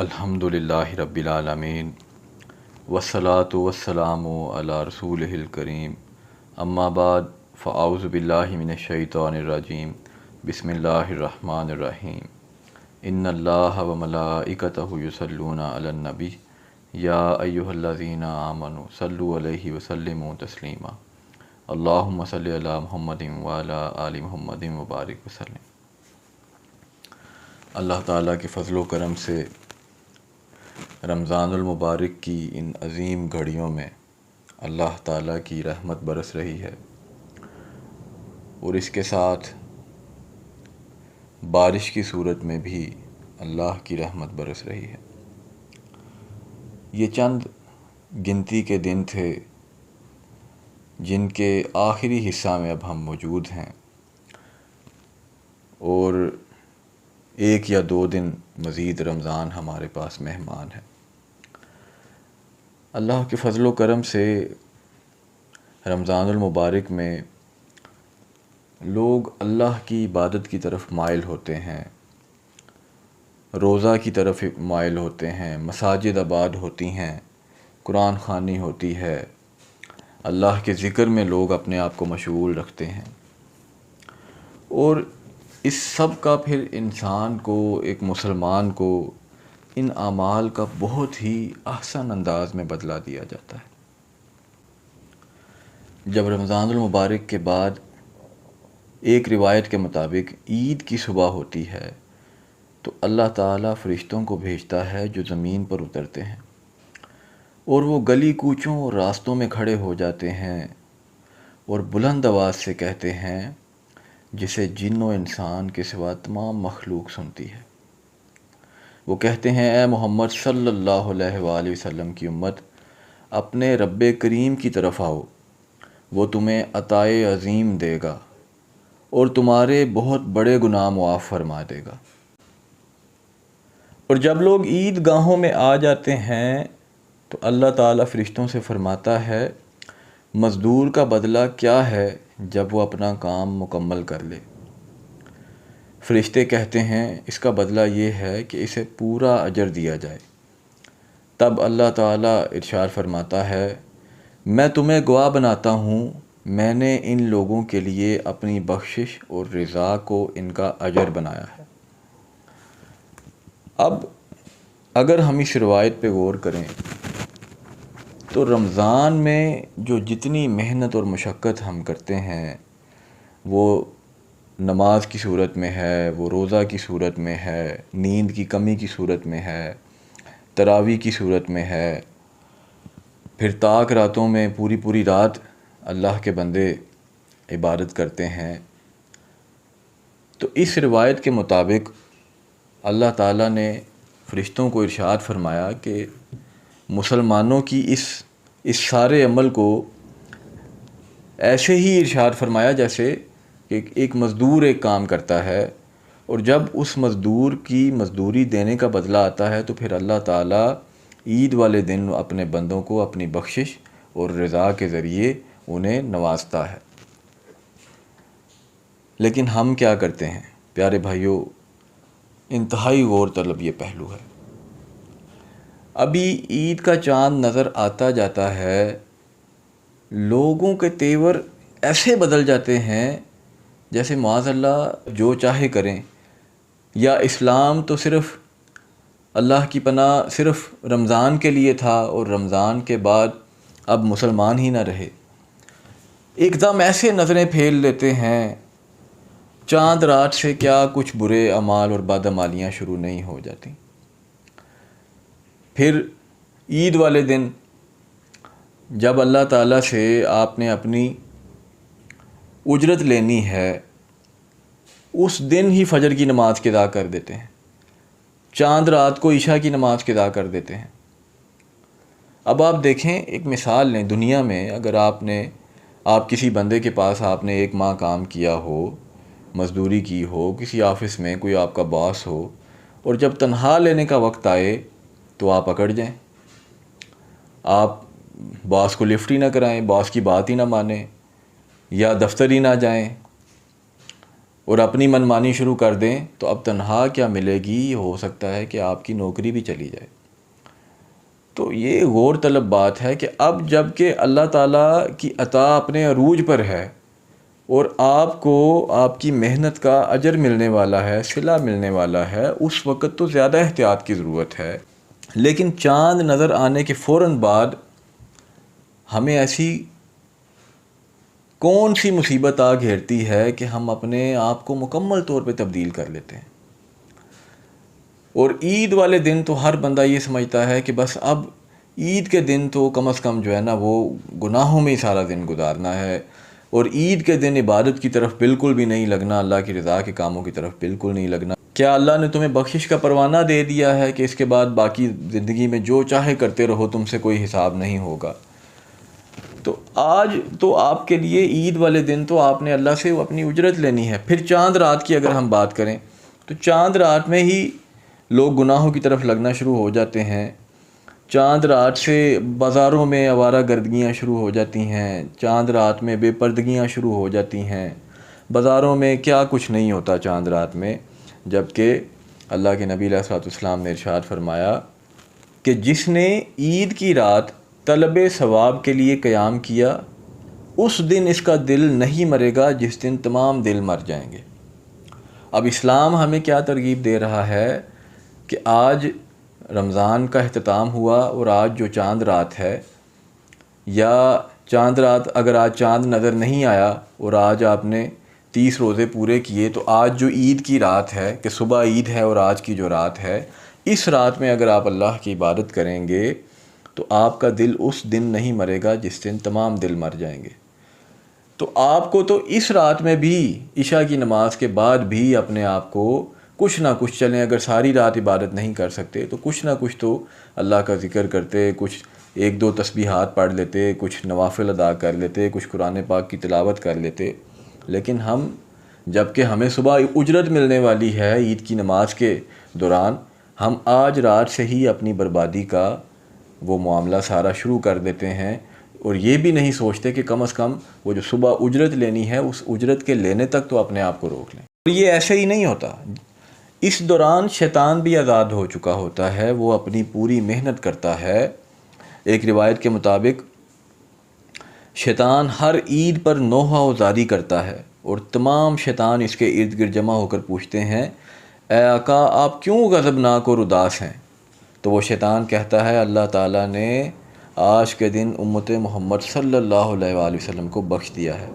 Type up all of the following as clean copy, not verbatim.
الحمدللہ رب العالمین والصلاة والسلام علی رسولہ الکریم اما بعد فاعوذ باللہ من الشیطان الرجیم بسم اللہ الرحمن الرحیم ان اللہ وملائکتہ یصلون علی النبی یا ایہا الذین آمنوا صلوا علیہ وسلموا تسلیما اللہم صلی علی محمد وعلی آل محمد وبارک وسلم۔ اللہ تعالیٰ کے فضل و کرم سے رمضان المبارک کی ان عظیم گھڑیوں میں اللہ تعالیٰ کی رحمت برس رہی ہے اور اس کے ساتھ بارش کی صورت میں بھی اللہ کی رحمت برس رہی ہے۔ یہ چند گنتی کے دن تھے جن کے آخری حصہ میں اب ہم موجود ہیں اور ایک یا دو دن مزید رمضان ہمارے پاس مہمان ہے۔ اللہ کے فضل و کرم سے رمضان المبارک میں لوگ اللہ کی عبادت کی طرف مائل ہوتے ہیں، روزہ کی طرف مائل ہوتے ہیں، مساجد آباد ہوتی ہیں، قرآن خوانی ہوتی ہے، اللہ کے ذکر میں لوگ اپنے آپ کو مشغول رکھتے ہیں، اور اس سب کا پھر انسان کو، ایک مسلمان کو ان اعمال کا بہت ہی احسن انداز میں بدلہ دیا جاتا ہے۔ جب رمضان المبارک کے بعد ایک روایت کے مطابق عید کی صبح ہوتی ہے تو اللہ تعالیٰ فرشتوں کو بھیجتا ہے جو زمین پر اترتے ہیں اور وہ گلی کوچوں اور راستوں میں کھڑے ہو جاتے ہیں اور بلند آواز سے کہتے ہیں جسے جن و انسان کے سوا تمام مخلوق سنتی ہے۔ وہ کہتے ہیں، اے محمد صلی اللہ علیہ وآلہ وسلم کی امت، اپنے رب کریم کی طرف آؤ، وہ تمہیں عطائے عظیم دے گا اور تمہارے بہت بڑے گناہ معاف فرما دے گا۔ اور جب لوگ عید گاہوں میں آ جاتے ہیں تو اللہ تعالیٰ فرشتوں سے فرماتا ہے، مزدور کا بدلہ کیا ہے جب وہ اپنا کام مکمل کر لے؟ فرشتے کہتے ہیں، اس کا بدلہ یہ ہے کہ اسے پورا اجر دیا جائے۔ تب اللہ تعالیٰ ارشاد فرماتا ہے، میں تمہیں گواہ بناتا ہوں، میں نے ان لوگوں کے لیے اپنی بخشش اور رضا کو ان کا اجر بنایا ہے۔ اب اگر ہم اس روایت پہ غور کریں تو رمضان میں جو جتنی محنت اور مشقت ہم کرتے ہیں وہ نماز کی صورت میں ہے، وہ روزہ کی صورت میں ہے، نیند کی کمی کی صورت میں ہے، تراویح کی صورت میں ہے، پھر طاق راتوں میں پوری پوری رات اللہ کے بندے عبادت کرتے ہیں۔ تو اس روایت کے مطابق اللہ تعالیٰ نے فرشتوں کو ارشاد فرمایا کہ مسلمانوں کی اس سارے عمل کو ایسے ہی ارشاد فرمایا جیسے کہ ایک مزدور ایک کام کرتا ہے، اور جب اس مزدور کی مزدوری دینے کا بدلہ آتا ہے تو پھر اللہ تعالیٰ عید والے دن اپنے بندوں کو اپنی بخشش اور رضا کے ذریعے انہیں نوازتا ہے۔ لیکن ہم کیا کرتے ہیں پیارے بھائیوں؟ انتہائی غور طلب یہ پہلو ہے۔ ابھی عید کا چاند نظر آتا جاتا ہے، لوگوں کے تیور ایسے بدل جاتے ہیں جیسے معاذ اللہ جو چاہے کریں، یا اسلام تو صرف اللہ کی پناہ صرف رمضان کے لیے تھا اور رمضان کے بعد اب مسلمان ہی نہ رہے۔ ایک دم ایسے نظریں پھیر لیتے ہیں، چاند رات سے کیا کچھ برے اعمال اور بدعمالیاں شروع نہیں ہو جاتی۔ پھر عید والے دن جب اللہ تعالیٰ سے آپ نے اپنی اجرت لینی ہے، اس دن ہی فجر کی نماز قضا کر دیتے ہیں، چاند رات کو عشاء کی نماز قضا کر دیتے ہیں۔ اب آپ دیکھیں، ایک مثال لیں، دنیا میں اگر آپ کسی بندے کے پاس آپ نے ایک ماہ کام کیا ہو، مزدوری کی ہو، کسی آفس میں کوئی آپ کا باس ہو، اور جب تنخواہ لینے کا وقت آئے تو آپ اکڑ جائیں، آپ باس کو لفٹ ہی نہ کرائیں، باس کی بات ہی نہ مانیں، یا دفتر ہی نہ جائیں، اور اپنی منمانی شروع کر دیں تو اب تنہا کیا ملے گی، ہو سکتا ہے کہ آپ کی نوکری بھی چلی جائے۔ تو یہ غور طلب بات ہے کہ اب جب کہ اللہ تعالیٰ کی عطا اپنے عروج پر ہے اور آپ کو آپ کی محنت کا اجر ملنے والا ہے، صلہ ملنے والا ہے، اس وقت تو زیادہ احتیاط کی ضرورت ہے۔ لیکن چاند نظر آنے کے فوراً بعد ہمیں ایسی کون سی مصیبت آ گھیرتی ہے کہ ہم اپنے آپ کو مکمل طور پہ تبدیل کر لیتے ہیں۔ اور عید والے دن تو ہر بندہ یہ سمجھتا ہے کہ بس اب عید کے دن تو کم از کم جو ہے نا وہ گناہوں میں ہی سارا دن گزارنا ہے، اور عید کے دن عبادت کی طرف بالکل بھی نہیں لگنا، اللہ کی رضا کے کاموں کی طرف بالکل نہیں لگنا۔ کیا اللہ نے تمہیں بخشش کا پروانہ دے دیا ہے کہ اس کے بعد باقی زندگی میں جو چاہے کرتے رہو، تم سے کوئی حساب نہیں ہوگا؟ تو آج تو آپ کے لیے عید والے دن تو آپ نے اللہ سے اپنی اجرت لینی ہے۔ پھر چاند رات کی اگر ہم بات کریں تو چاند رات میں ہی لوگ گناہوں کی طرف لگنا شروع ہو جاتے ہیں۔ چاند رات سے بازاروں میں آوارہ گردگیاں شروع ہو جاتی ہیں، چاند رات میں بے پردگیاں شروع ہو جاتی ہیں، بازاروں میں کیا کچھ نہیں ہوتا چاند رات میں، جبکہ اللہ کے نبی علیہ الصلوۃ والسلام نے ارشاد فرمایا کہ جس نے عید کی رات طلب ثواب کے لیے قیام کیا، اس دن اس کا دل نہیں مرے گا جس دن تمام دل مر جائیں گے۔ اب اسلام ہمیں کیا ترغیب دے رہا ہے کہ آج رمضان کا اختتام ہوا اور آج جو چاند رات ہے، یا چاند رات اگر آج چاند نظر نہیں آیا اور آج آپ نے 30 روزے پورے کیے، تو آج جو عید کی رات ہے کہ صبح عید ہے اور آج کی جو رات ہے، اس رات میں اگر آپ اللہ کی عبادت کریں گے تو آپ کا دل اس دن نہیں مرے گا جس دن تمام دل مر جائیں گے۔ تو آپ کو تو اس رات میں بھی عشاء کی نماز کے بعد بھی اپنے آپ کو کچھ نہ کچھ، چلیں اگر ساری رات عبادت نہیں کر سکتے تو کچھ نہ کچھ تو اللہ کا ذکر کرتے، کچھ ایک دو تسبیحات پڑھ لیتے، کچھ نوافل ادا کر لیتے، کچھ قرآن پاک کی تلاوت کر لیتے۔ لیکن ہم جب کہ ہمیں صبح اجرت ملنے والی ہے عید کی نماز کے دوران، ہم آج رات سے ہی اپنی بربادی کا وہ معاملہ سارا شروع کر دیتے ہیں، اور یہ بھی نہیں سوچتے کہ کم از کم وہ جو صبح اجرت لینی ہے اس اجرت کے لینے تک تو اپنے آپ کو روک لیں۔ اور یہ ایسے ہی نہیں ہوتا، اس دوران شیطان بھی آزاد ہو چکا ہوتا ہے، وہ اپنی پوری محنت کرتا ہے۔ ایک روایت کے مطابق شیطان ہر عید پر نوحہ و زاری کرتا ہے، اور تمام شیطان اس کے ارد گرد جمع ہو کر پوچھتے ہیں، اے آقا آپ کیوں غضبناک اور اداس ہیں؟ تو وہ شیطان کہتا ہے، اللہ تعالیٰ نے آج کے دن امت محمد صلی اللہ علیہ وآلہ وسلم کو بخش دیا ہے،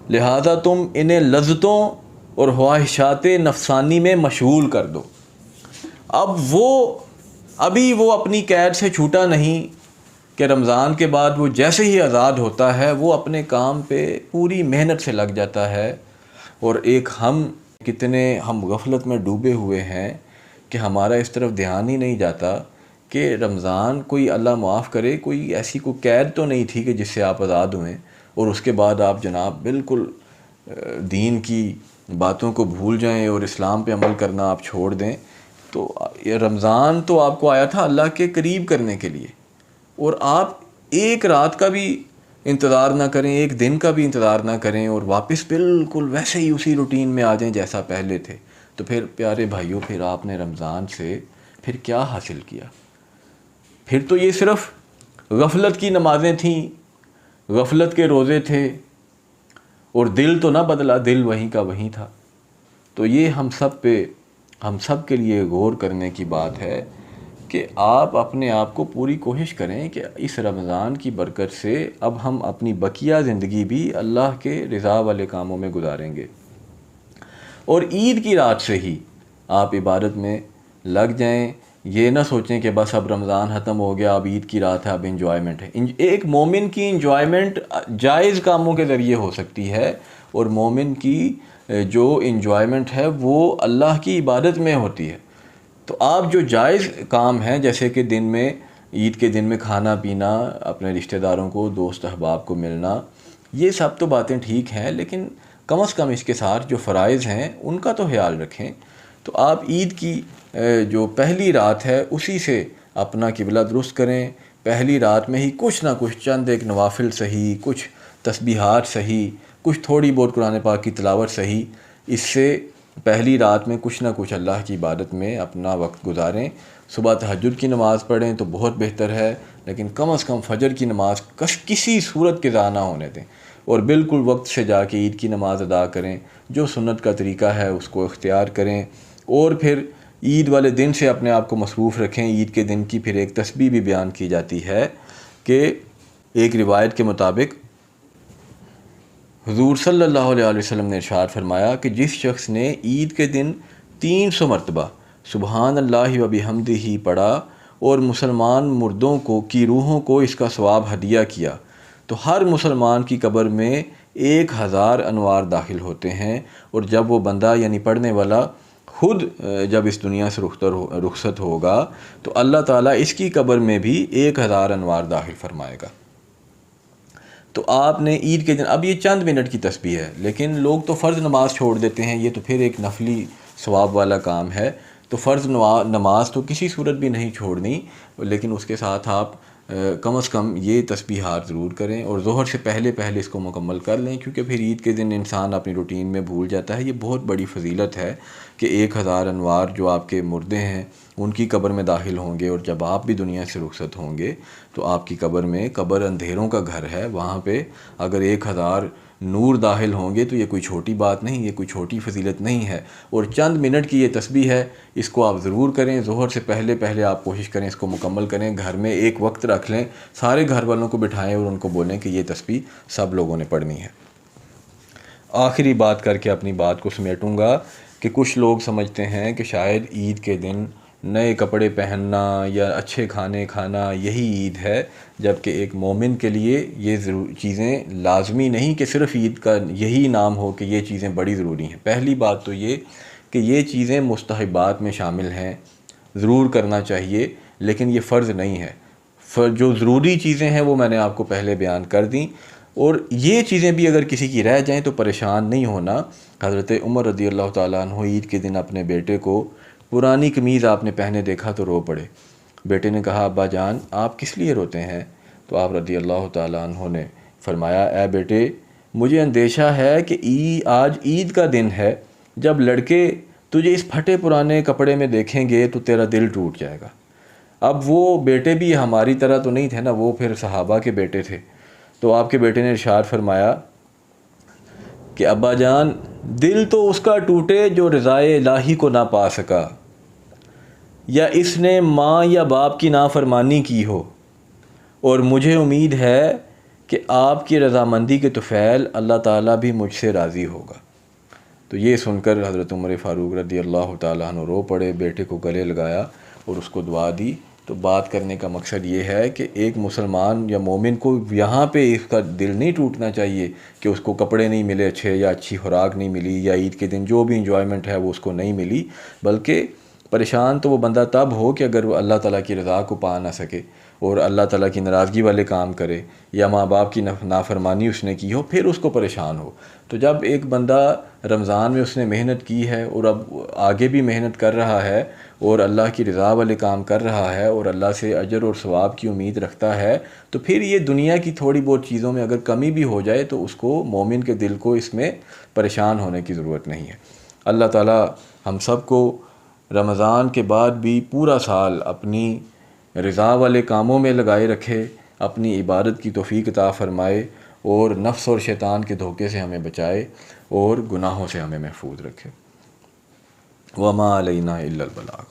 لہذا تم انہیں لذتوں اور خواہشات نفسانی میں مشغول کر دو۔ اب ابھی وہ اپنی قید سے چھوٹا نہیں کہ رمضان کے بعد وہ جیسے ہی آزاد ہوتا ہے وہ اپنے کام پہ پوری محنت سے لگ جاتا ہے۔ اور ایک ہم غفلت میں ڈوبے ہوئے ہیں کہ ہمارا اس طرف دھیان ہی نہیں جاتا کہ رمضان کوئی اللہ معاف کرے کوئی ایسی کوئی قید تو نہیں تھی کہ جس سے آپ آزاد ہوئیں اور اس کے بعد آپ جناب بالکل دین کی باتوں کو بھول جائیں اور اسلام پہ عمل کرنا آپ چھوڑ دیں۔ تو یہ رمضان تو آپ کو آیا تھا اللہ کے قریب کرنے کے لیے، اور آپ ایک رات کا بھی انتظار نہ کریں، ایک دن کا بھی انتظار نہ کریں اور واپس بالکل ویسے ہی اسی روٹین میں آ جائیں جیسا پہلے تھے۔ تو پھر پیارے بھائیوں، پھر آپ نے رمضان سے پھر کیا حاصل کیا؟ پھر تو یہ صرف غفلت کی نمازیں تھیں، غفلت کے روزے تھے، اور دل تو نہ بدلا، دل وہیں کا وہیں تھا۔ تو یہ ہم سب کے لیے غور کرنے کی بات ہے کہ آپ اپنے آپ کو پوری کوشش کریں کہ اس رمضان کی برکت سے اب ہم اپنی بقیہ زندگی بھی اللہ کے رضا والے کاموں میں گزاریں گے، اور عید کی رات سے ہی آپ عبادت میں لگ جائیں۔ یہ نہ سوچیں کہ بس اب رمضان ختم ہو گیا، اب عید کی رات ہے، اب انجوائمنٹ ہے۔ ایک مومن کی انجوائمنٹ جائز کاموں کے ذریعے ہو سکتی ہے، اور مومن کی جو انجوائمنٹ ہے وہ اللہ کی عبادت میں ہوتی ہے۔ تو آپ جو جائز کام ہیں، جیسے کہ دن میں عید کے دن میں کھانا پینا، اپنے رشتہ داروں کو، دوست احباب کو ملنا، یہ سب تو باتیں ٹھیک ہیں، لیکن کم از کم اس کے ساتھ جو فرائض ہیں ان کا تو خیال رکھیں۔ تو آپ عید کی جو پہلی رات ہے اسی سے اپنا قبلہ درست کریں، پہلی رات میں ہی کچھ نہ کچھ چند ایک نوافل صحیح، کچھ تسبیحات صحیح، کچھ تھوڑی بہت قرآن پاک کی تلاوت صحیح، اس سے پہلی رات میں کچھ نہ کچھ اللہ کی عبادت میں اپنا وقت گزاریں. صبح تہجد کی نماز پڑھیں تو بہت بہتر ہے، لیکن کم از کم فجر کی نماز کسی صورت کے ضائع نہ ہونے دیں، اور بالکل وقت سے جا کے عید کی نماز ادا کریں. جو سنت کا طریقہ ہے اس کو اختیار کریں، اور پھر عید والے دن سے اپنے آپ کو مصروف رکھیں. عید کے دن کی پھر ایک تسبیح بھی بیان کی جاتی ہے کہ ایک روایت کے مطابق حضور صلی اللہ علیہ وسلم نے ارشاد فرمایا کہ جس شخص نے عید کے دن 300 مرتبہ سبحان اللہ و بحمدہ پڑھا اور مسلمان مردوں کی روحوں کو اس کا ثواب ہدیہ کیا، تو ہر مسلمان کی قبر میں 1000 انوار داخل ہوتے ہیں. اور جب وہ بندہ یعنی پڑھنے والا خود جب اس دنیا سے رخصت ہوگا تو اللہ تعالیٰ اس کی قبر میں بھی 1000 انوار داخل فرمائے گا. تو آپ نے عید کے دن، اب یہ چند منٹ کی تسبیح ہے، لیکن لوگ تو فرض نماز چھوڑ دیتے ہیں، یہ تو پھر ایک نفلی ثواب والا کام ہے. تو فرض نماز تو کسی صورت بھی نہیں چھوڑنی، لیکن اس کے ساتھ آپ کم از کم یہ تسبیحات ضرور کریں، اور ظہر سے پہلے اس کو مکمل کر لیں، کیونکہ پھر عید کے دن انسان اپنی روٹین میں بھول جاتا ہے. یہ بہت بڑی فضیلت ہے کہ 1000 انوار جو آپ کے مردے ہیں ان کی قبر میں داخل ہوں گے، اور جب آپ بھی دنیا سے رخصت ہوں گے تو آپ کی قبر اندھیروں کا گھر ہے، وہاں پہ اگر 1000 نور داخل ہوں گے تو یہ کوئی چھوٹی بات نہیں، یہ کوئی چھوٹی فضیلت نہیں ہے. اور چند منٹ کی یہ تسبیح ہے، اس کو آپ ضرور کریں. ظہر سے پہلے آپ کوشش کریں اس کو مکمل کریں. گھر میں ایک وقت رکھ لیں، سارے گھر والوں کو بٹھائیں اور ان کو بولیں کہ یہ تسبیح سب لوگوں نے پڑھنی ہے. آخری بات کر کے اپنی بات کو سمیٹوں گا کہ کچھ لوگ سمجھتے ہیں کہ شاید عید کے دن نئے کپڑے پہننا یا اچھے کھانے کھانا یہی عید ہے، جبکہ ایک مومن کے لیے یہ چیزیں لازمی نہیں کہ صرف عید کا یہی نام ہو کہ یہ چیزیں بڑی ضروری ہیں. پہلی بات تو یہ کہ یہ چیزیں مستحبات میں شامل ہیں، ضرور کرنا چاہیے، لیکن یہ فرض نہیں ہے. جو ضروری چیزیں ہیں وہ میں نے آپ کو پہلے بیان کر دیں، اور یہ چیزیں بھی اگر کسی کی رہ جائیں تو پریشان نہیں ہونا. حضرت عمر رضی اللہ تعالیٰ عنہ عید کے دن اپنے بیٹے کو پرانی قمیض آپ نے پہنے دیکھا تو رو پڑے. بیٹے نے کہا ابا جان آپ کس لیے روتے ہیں؟ تو آپ رضی اللہ تعالیٰ عنہ نے فرمایا اے بیٹے مجھے اندیشہ ہے کہ آج عید کا دن ہے، جب لڑکے تجھے اس پھٹے پرانے کپڑے میں دیکھیں گے تو تیرا دل ٹوٹ جائے گا. اب وہ بیٹے بھی ہماری طرح تو نہیں تھے نا، وہ پھر صحابہ کے بیٹے تھے. تو آپ کے بیٹے نے ارشاد فرمایا کہ ابا جان دل تو اس کا ٹوٹے جو رضائے الہی کو نہ پا سکا، یا اس نے ماں یا باپ کی نافرمانی کی ہو، اور مجھے امید ہے کہ آپ کی رضامندی کے طفیل اللہ تعالیٰ بھی مجھ سے راضی ہوگا. تو یہ سن کر حضرت عمر فاروق رضی اللہ تعالیٰ عنہ رو پڑے، بیٹے کو گلے لگایا اور اس کو دعا دی. تو بات کرنے کا مقصد یہ ہے کہ ایک مسلمان یا مومن کو یہاں پہ اس کا دل نہیں ٹوٹنا چاہیے کہ اس کو کپڑے نہیں ملے اچھے، یا اچھی خوراک نہیں ملی، یا عید کے دن جو بھی انجوائمنٹ ہے وہ اس کو نہیں ملی. بلکہ پریشان تو وہ بندہ تب ہو کہ اگر وہ اللہ تعالیٰ کی رضا کو پا نہ سکے اور اللہ تعالیٰ کی ناراضگی والے کام کرے، یا ماں باپ کی نافرمانی اس نے کی ہو، پھر اس کو پریشان ہو. تو جب ایک بندہ رمضان میں اس نے محنت کی ہے اور اب آگے بھی محنت کر رہا ہے اور اللہ کی رضا والے کام کر رہا ہے اور اللہ سے اجر اور ثواب کی امید رکھتا ہے، تو پھر یہ دنیا کی تھوڑی بہت چیزوں میں اگر کمی بھی ہو جائے تو اس کو مومن کے دل کو اس میں پریشان ہونے کی ضرورت نہیں ہے. اللہ تعالیٰ ہم سب کو رمضان کے بعد بھی پورا سال اپنی رضا والے کاموں میں لگائے رکھے، اپنی عبادت کی توفیق عطا فرمائے، اور نفس اور شیطان کے دھوکے سے ہمیں بچائے اور گناہوں سے ہمیں محفوظ رکھے. وما علینا الا البلاغ.